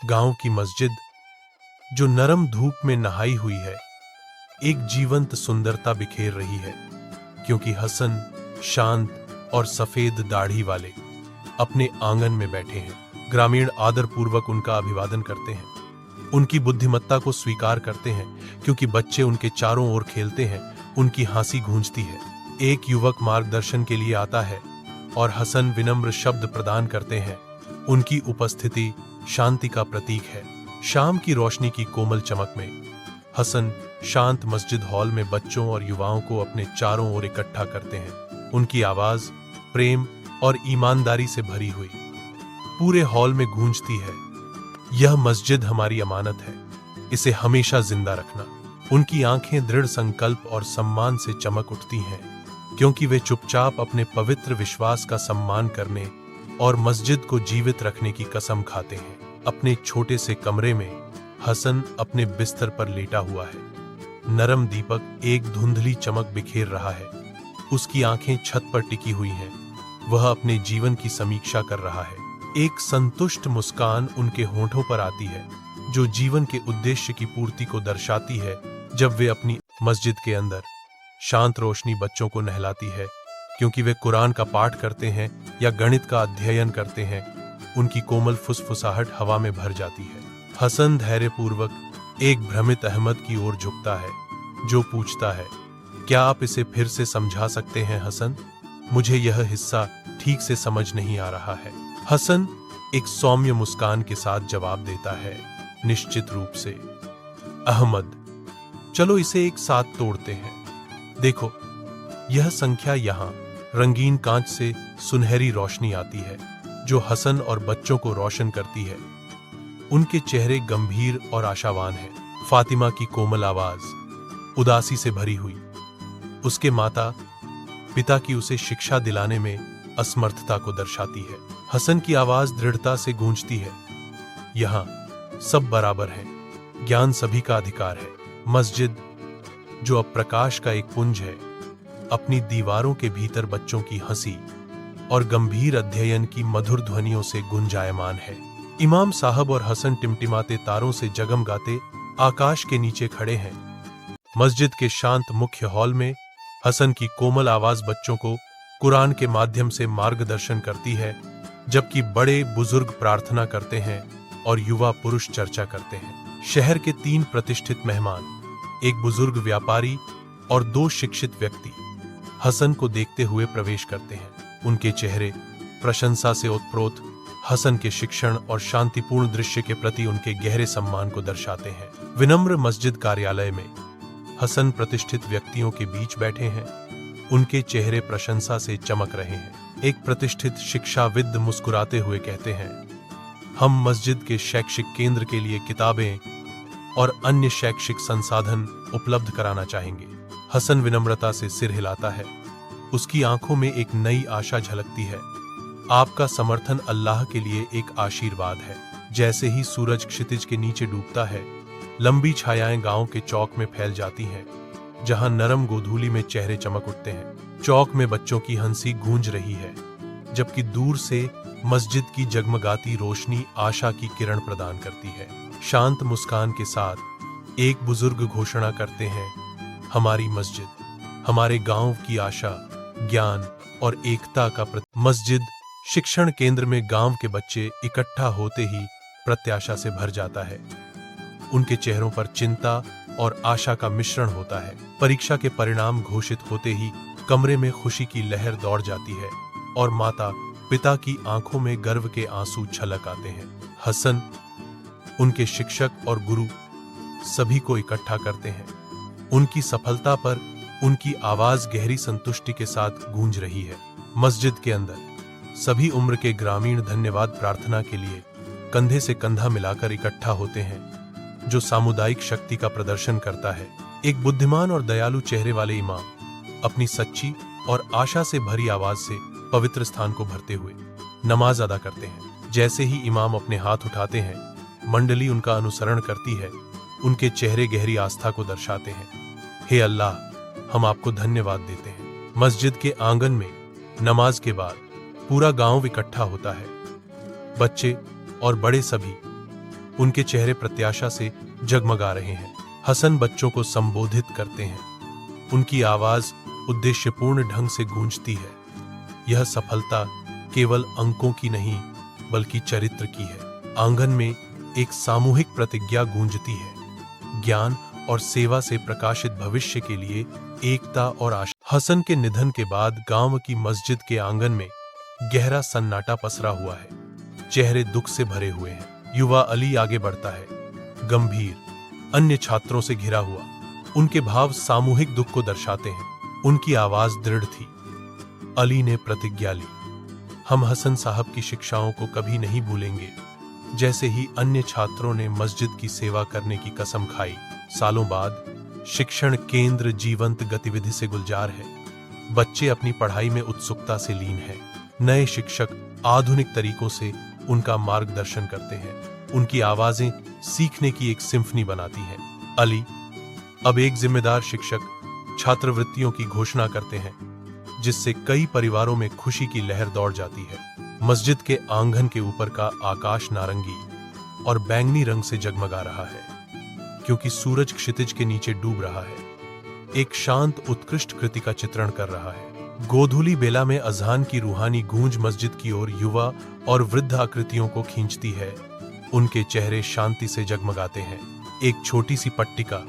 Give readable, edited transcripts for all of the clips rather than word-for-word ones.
गांव की मस्जिद जो नरम धूप में नहाई हुई है, एक जीवंत सुंदरता बिखेर रही है, क्योंकि हसन शांत और सफेद दाढ़ी वाले अपने आंगन में बैठे हैं। ग्रामीण आदरपूर्वक उनका अभिवादन करते हैं, उनकी बुद्धिमत्ता को स्वीकार करते हैं, क्योंकि बच्चे उनके चारों ओर खेलते हैं, उनकी हंसी गूंजती है। एक युवक मार्गदर्शन के लिए आता है और हसन विनम्र शब्द प्रदान करते हैं। उनकी उपस्थिति शांति का प्रतीक है। शाम की रोशनी की कोमल चमक में हसन शांत मस्जिद हॉल में बच्चों और युवाओं को अपने चारों ओर इकट्ठा करते हैं। उनकी आवाज प्रेम और ईमानदारी से भरी हुई पूरे हॉल में गूंजती है। यह मस्जिद हमारी अमानत है, इसे हमेशा जिंदा रखना। उनकी आंखें दृढ़ संकल्प और सम्मान से चमक उठती हैं, क्योंकि वे चुपचाप अपने पवित्र विश्वास का सम्मान करने और मस्जिद को जीवित रखने की कसम खाते हैं। अपने छोटे से कमरे में हसन अपने बिस्तर पर लेटा हुआ है। नरम दीपक एक धुंधली चमक बिखेर रहा है। उसकी आंखें छत पर टिकी हुई हैं। वह अपने जीवन की समीक्षा कर रहा है। एक संतुष्ट मुस्कान उनके होठों पर आती है, जो जीवन के उद्देश्य की पूर्ति को दर्शाती है। जब वे अपनी मस्जिद के अंदर शांत रोशनी बच्चों को नहलाती है, क्योंकि वे कुरान का पाठ करते हैं या गणित का अध्ययन करते हैं, उनकी कोमल फुसफुसाहट हवा में भर जाती है। हसन धैर्यपूर्वक एक भ्रमित अहमद की ओर झुकता है, जो पूछता है, क्या आप इसे फिर से समझा सकते हैं हसन? मुझे यह हिस्सा ठीक से समझ नहीं आ रहा है। हसन एक सौम्य मुस्कान के साथ जवाब देता है, निश्चित रूप से अहमद, चलो इसे एक साथ तोड़ते हैं। देखो, यह संख्या यहाँ रंगीन कांच से सुनहरी रोशनी आती है, जो हसन और बच्चों को रोशन करती है। उनके चेहरे गंभीर और आशावान हैं। फातिमा की कोमल आवाज उदासी से भरी हुई, उसके माता पिता की उसे शिक्षा दिलाने में असमर्थता को दर्शाती है। हसन की आवाज दृढ़ता से गूंजती है, यहाँ सब बराबर हैं, ज्ञान सभी का अधिकार है। मस्जिद जो अब प्रकाश का एक पुंज है, अपनी दीवारों के भीतर बच्चों की हंसी और गंभीर अध्ययन की मधुर ध्वनियों से गुंजायमान है। इमाम साहब और हसन टिमटिमाते तारों से जगमगाते आकाश के नीचे खड़े हैं। मस्जिद के शांत मुख्य हॉल में हसन की कोमल आवाज बच्चों को कुरान के माध्यम से मार्गदर्शन करती है, जबकि बड़े बुजुर्ग प्रार्थना करते हैं और युवा पुरुष चर्चा करते हैं। शहर के 3 प्रतिष्ठित मेहमान, एक बुजुर्ग व्यापारी और 2 शिक्षित व्यक्ति हसन को देखते हुए प्रवेश करते हैं। उनके चेहरे प्रशंसा से ओतप्रोत हसन के शिक्षण और शांतिपूर्ण दृश्य के प्रति उनके गहरे सम्मान को दर्शाते हैं। विनम्र मस्जिद कार्यालय में हसन प्रतिष्ठित व्यक्तियों के बीच बैठे हैं। उनके चेहरे प्रशंसा से चमक रहे हैं। एक प्रतिष्ठित शिक्षाविद मुस्कुराते हुए कहते हैं, हम मस्जिद के शैक्षिक केंद्र के लिए किताबें और अन्य शैक्षिक संसाधन उपलब्ध कराना चाहेंगे। हसन विनम्रता से सिर हिलाता है। उसकी आंखों में एक नई आशा झलकती है। आपका समर्थन अल्लाह के लिए एक आशीर्वाद है। जैसे ही सूरज क्षितिज के नीचे डूबता है, लंबी छायाएं गांव के चौक में फैल जाती हैं, जहां नरम गोधूली में चेहरे चमक उठते हैं। चौक में बच्चों की हंसी गूंज रही है, जबकि दूर से मस्जिद की जगमगाती रोशनी आशा की किरण प्रदान करती है। शांत मुस्कान के साथ एक बुजुर्ग घोषणा करते हैं, हमारी मस्जिद हमारे गांव की आशा, ज्ञान और एकता का प्रतीक। मस्जिद शिक्षण केंद्र में गांव के बच्चे इकट्ठा होते ही प्रत्याशा से भर जाता है। उनके चेहरों पर चिंता और आशा का मिश्रण होता है। परीक्षा के परिणाम घोषित होते ही कमरे में खुशी की लहर दौड़ जाती है और माता पिता की आंखों में गर्व के आंसू छलक आते हैं। हसन, उनके शिक्षक और गुरु सभी को इकट्ठा करते हैं। उनकी सफलता पर उनकी आवाज गहरी संतुष्टि के साथ गूंज रही है। मस्जिद के अंदर सभी उम्र के ग्रामीण धन्यवाद प्रार्थना के लिए कंधे से कंधा मिलाकर इकट्ठा होते हैं, जो सामुदायिक शक्ति का प्रदर्शन करता है। एक बुद्धिमान और दयालु चेहरे वाले इमाम अपनी सच्ची और आशा से भरी आवाज से पवित्र स्थान को भरते हुए नमाज अदा करते हैं। जैसे ही इमाम अपने हाथ उठाते हैं, मंडली उनका अनुसरण करती है। उनके चेहरे गहरी आस्था को दर्शाते हैं। हे अल्लाह, हम आपको धन्यवाद देते हैं। मस्जिद के आंगन में नमाज के बाद पूरा गांव इकट्ठा होता है। बच्चे और बड़े सभी उनके चेहरे प्रत्याशा से जगमगा रहे हैं। हसन बच्चों को संबोधित करते हैं। उनकी आवाज उद्देश्यपूर्ण ढंग से गूंजती है। यह सफलता केवल अंकों की नहीं बल्कि चरित्र की है। आंगन में एक सामूहिक प्रतिज्ञा गूंजती है, ज्ञान और सेवा से प्रकाशित भविष्य के लिए एकता और आशा। हसन के निधन के बाद गांव की मस्जिद के आंगन में गहरा सन्नाटा पसरा हुआ है। चेहरे दुख से भरे हुए हैं। युवा अली आगे बढ़ता है, गंभीर, अन्य छात्रों से घिरा हुआ। उनके भाव सामूहिक दुख को दर्शाते हैं। उनकी आवाज दृढ़ थी। अली ने प्रतिज्ञा ली, हम हसन साहब की शिक्षाओं को कभी नहीं भूलेंगे। जैसे ही अन्य छात्रों ने मस्जिद की सेवा करने की कसम खाई। सालों बाद शिक्षण केंद्र जीवंत गतिविधि से गुलजार है। बच्चे अपनी पढ़ाई में उत्सुकता से लीन हैं। नए शिक्षक आधुनिक तरीकों से उनका मार्गदर्शन करते हैं। उनकी आवाजें सीखने की एक सिम्फनी बनाती हैं। अली, अब एक जिम्मेदार शिक्षक, छात्रवृत्तियों की घोषणा करते हैं, जिससे कई परिवारों में खुशी की लहर दौड़ जाती है। मस्जिद के आंगन के ऊपर का आकाश नारंगी और बैंगनी रंग से जगमगा रहा है, क्योंकि सूरज क्षितिज के नीचे डूब रहा है, एक शांत उत्कृष्ट कृति का चित्रण कर रहा है। गोधूली बेला में अज़ान की रूहानी गूंज मस्जिद की ओर युवा और वृद्ध आकृतियों को खींचती है। उनके चेहरे शांति से जगमगाते हैं। एक छोटी सी पट्टिका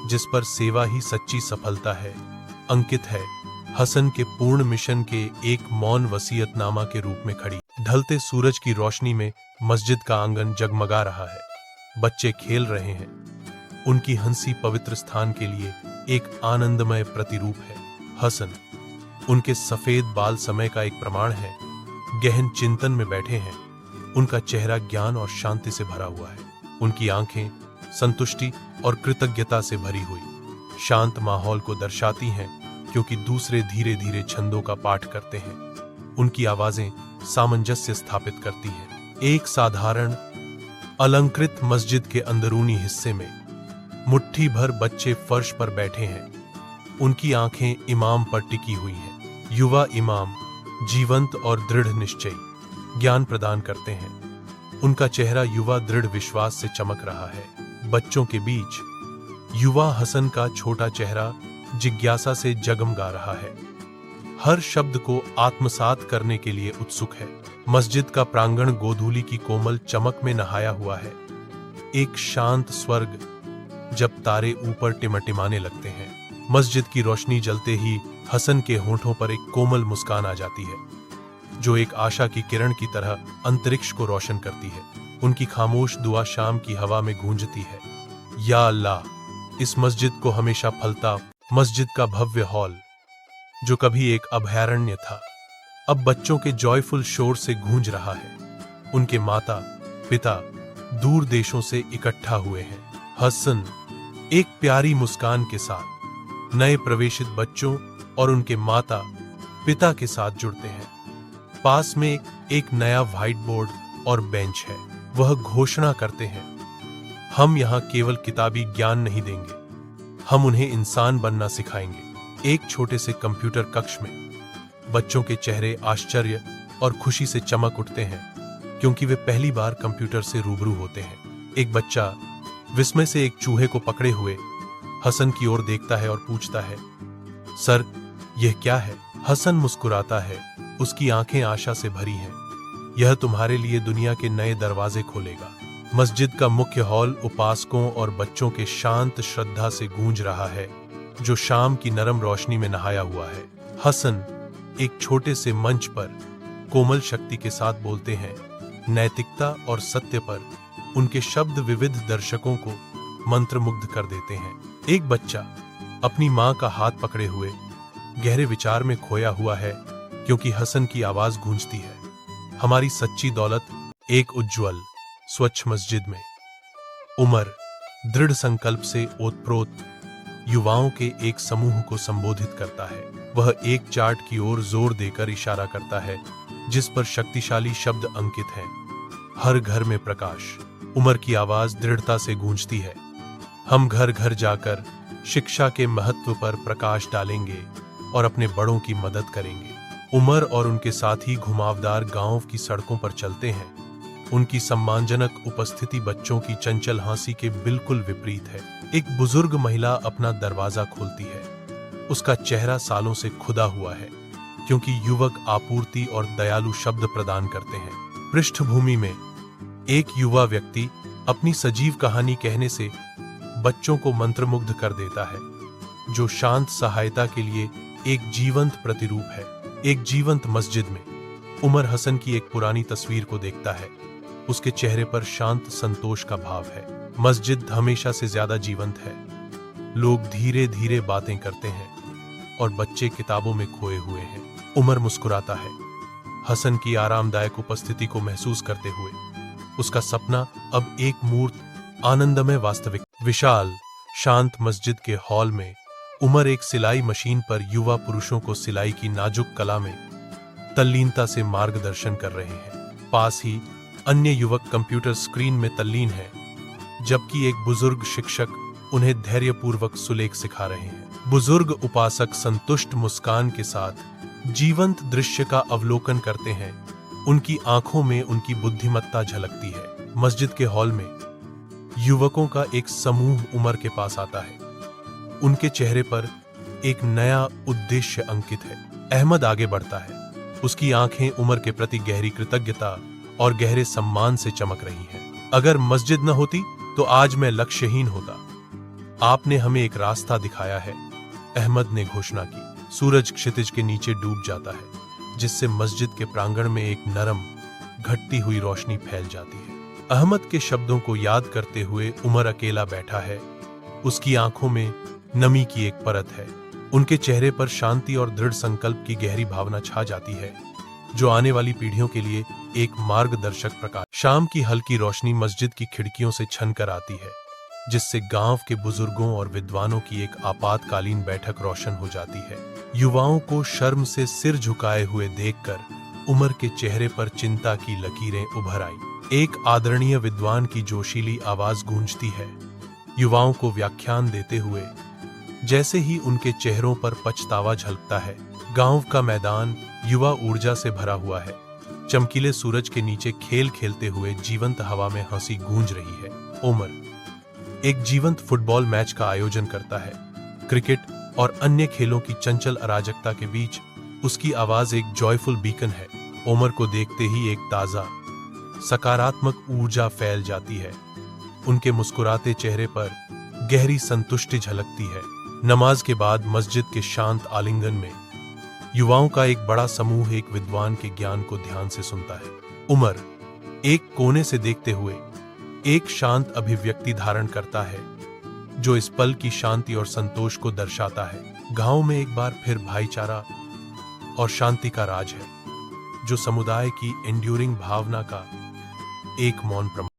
जिस पर सेवा ही सच्ची सफलता है अंकित है, हसन के पूर्ण मिशन के एक मौन वसीयतनामा के रूप में खड़ी। ढलते सूरज की रोशनी में मस्जिद का आंगन जगमगा रहा है। बच्चे खेल रहे हैं। उनकी हंसी पवित्र स्थान के लिए एक आनंदमय प्रतिरूप है। हसन, उनके सफेद बाल समय का एक प्रमाण है। गहन चिंतन में बैठे हैं। उनका चेहरा ज्ञान और शांति से भरा हुआ है। उनकी आंखें संतुष्टि और कृतज्ञता से भरी हुई शांत माहौल को दर्शाती हैं, क्योंकि दूसरे धीरे धीरे छंदों का पाठ करते हैं। उनकी आवाजें सामंजस्य स्थापित करती हैं। एक साधारण अलंकृत मस्जिद के अंदरूनी हिस्से में मुट्ठी भर बच्चे फर्श पर बैठे हैं। उनकी आंखें इमाम पर टिकी हुई हैं। युवा इमाम जीवंत और दृढ़ निश्चयी ज्ञान प्रदान करते हैं। उनका चेहरा युवा दृढ़ विश्वास से चमक रहा है। बच्चों के बीच युवा हसन का छोटा चेहरा जिज्ञासा से जगमगा रहा है, हर शब्द को आत्मसात करने के लिए उत्सुक है। मस्जिद का प्रांगण गोधूली की कोमल चमक में नहाया हुआ है। एक शांत स्वर्ग जब तारे ऊपर टिमटिमाने लगते हैं। मस्जिद की रोशनी जलते ही हसन के होंठों पर एक कोमल मुस्कान आ जाती है, जो एक आशा की किरण की तरह अंतरिक्ष को रोशन करती है। उनकी खामोश दुआ शाम की हवा में गूंजती है। या अल्लाह, इस मस्जिद को हमेशा फलता। मस्जिद का भव्य हॉल, जो कभी एक अभयारण्य था, अब बच्चों के जॉयफुल शोर से गूंज रहा है। उनके माता पिता दूर देशों से इकट्ठा हुए हैं। हसन एक प्यारी मुस्कान के साथ नए प्रवेशित बच्चों और उनके माता पिता के साथ जुड़ते हैं। पास में एक नया व्हाइट बोर्ड और बेंच है। वह घोषणा करते हैं, हम यहाँ केवल किताबी ज्ञान नहीं देंगे, हम उन्हें इंसान बनना सिखाएंगे। एक छोटे से कंप्यूटर कक्ष में बच्चों के चेहरे आश्चर्य और खुशी से चमक उठते हैं, क्योंकि वे पहली बार कंप्यूटर से रूबरू होते हैं। एक बच्चा विस्मय से एक चूहे को पकड़े हुए हसन की ओर देखता है और पूछता है, सर, यह क्या है? हसन मुस्कुराता है। उसकी आंखें आशा से भरी हैं। यह तुम्हारे लिए दुनिया के नए दरवाजे खोलेगा। मस्जिद का मुख्य हॉल उपासकों और बच्चों के शांत श्रद्धा से गूंज रहा है, जो शाम की नरम रोशनी में नहाया हुआ है। हसन एक छोटे से मंच पर कोमल शक्ति के साथ बोलते हैं। नैतिकता और सत्य पर उनके शब्द विविध दर्शकों को मंत्रमुग्ध कर देते हैं। एक बच्चा अपनी मां का हाथ पकड़े हुए गहरे विचार में खोया हुआ है, क्योंकि हसन की आवाज गूंजती है, हमारी सच्ची दौलत एक उज्ज्वल स्वच्छ मस्जिद में। उमर दृढ़ संकल्प से ओतप्रोत युवाओं के एक समूह को संबोधित करता है। वह एक चार्ट की ओर जोर देकर इशारा करता है, जिस पर शक्तिशाली शब्द अंकित हैं। हर घर में प्रकाश। उमर की आवाज दृढ़ता से गूंजती है, हम घर घर जाकर शिक्षा के महत्व पर प्रकाश डालेंगे और अपने बड़ों की मदद करेंगे। उमर और उनके साथी घुमावदार गांव की सड़कों पर चलते हैं। उनकी सम्मानजनक उपस्थिति बच्चों की चंचल हंसी के बिल्कुल विपरीत है। एक बुजुर्ग महिला अपना दरवाजा खोलती है। उसका चेहरा सालों से खुदा हुआ है, क्योंकि युवक आपूर्ति और दयालु शब्द प्रदान करते हैं। पृष्ठभूमि में एक युवा व्यक्ति अपनी सजीव कहानी कहने से बच्चों को मंत्रमुग्ध कर देता है, जो शांत सहायता के लिए एक जीवंत प्रतिरूप है। एक जीवंत मस्जिद में उमर हसन की एक पुरानी तस्वीर को देखता है। उसके चेहरे पर शांत संतोष का भाव है। मस्जिद हमेशा से ज्यादा जीवंत है। लोग धीरे धीरे बातें करते हैं और बच्चे किताबों में खोए हुए हैं। उमर मुस्कुराता है, हसन की आरामदायक उपस्थिति को महसूस करते हुए। उसका सपना अब एक मूर्त आनंदमय वास्तविक। विशाल शांत मस्जिद के हॉल में उमर एक सिलाई मशीन पर युवा पुरुषों को सिलाई की नाजुक कला में तल्लीनता से मार्गदर्शन कर रहे हैं। पास ही अन्य युवक कंप्यूटर स्क्रीन में तल्लीन है, जबकि एक बुजुर्ग शिक्षक उन्हें धैर्यपूर्वक सुलेख सिखा रहे हैं। बुजुर्ग उपासक संतुष्ट मुस्कान के साथ जीवंत दृश्य का अवलोकन करते हैं। उनकी आंखों में उनकी बुद्धिमत्ता झलकती है। मस्जिद के हॉल में युवकों का एक समूह उमर के पास आता है। उनके चेहरे पर एक नया उद्देश्य अंकित है। अहमद आगे बढ़ता है। उसकी आंखें उमर के प्रति गहरी कृतज्ञता और गहरे सम्मान से चमक रही हैं। अगर मस्जिद न होती तो आज मैं लक्ष्यहीन होता। आपने हमें एक रास्ता दिखाया है, अहमद ने घोषणा की। सूरज क्षितिज के नीचे डूब जाता है, जिससे मस्जिद के प्रांगण में एक नरम घटती हुई रोशनी फैल जाती है। अहमद के शब्दों को याद करते हुए उमर अकेला बैठा है। उसकी आंखों में नमी की एक परत है। उनके चेहरे पर शांति और दृढ़ संकल्प की गहरी भावना छा जाती है, जो आने वाली पीढ़ियों के लिए एक मार्गदर्शक प्रकाश। शाम की हल्की रोशनी मस्जिद की खिड़कियों से छनकर आती है, जिससे गांव के बुजुर्गों और विद्वानों की एक आपातकालीन बैठक रोशन हो जाती है। युवाओं को शर्म से सिर झुकाए हुए देखकर उमर के चेहरे पर चिंता की लकीरें उभर आईं। एक आदरणीय विद्वान की जोशीली आवाज गूंजती है, युवाओं को व्याख्यान देते हुए। जैसे ही उनके चेहरों पर पछतावा झलकता है, गांव का मैदान युवा ऊर्जा से भरा हुआ है। चमकीले सूरज के नीचे खेल खेलते हुए जीवंत हवा में हंसी गूंज रही है। उमर एक जीवंत फुटबॉल मैच का आयोजन करता है। क्रिकेट और अन्य खेलों की चंचल अराजकता के बीच उसकी आवाज एक जॉयफुल बीकन है। उमर को देखते ही एक ताजा सकारात्मक ऊर्जा फैल जाती है। उनके मुस्कुराते चेहरे पर गहरी संतुष्टि झलकती है। नमाज के बाद मस्जिद के शांत आलिंगन में युवाओं का एक बड़ा समूह एक विद्वान के ज्ञान को ध्यान से सुनता है। उमर एक कोने से देखते हुए एक शांत अभिव्यक्ति धारण करता है, जो इस पल की शांति और संतोष को दर्शाता है। गांव में एक बार फिर भाईचारा और शांति का राज है, जो समुदाय की एंड्यूरिंग भावना का एक मौन प्रमाण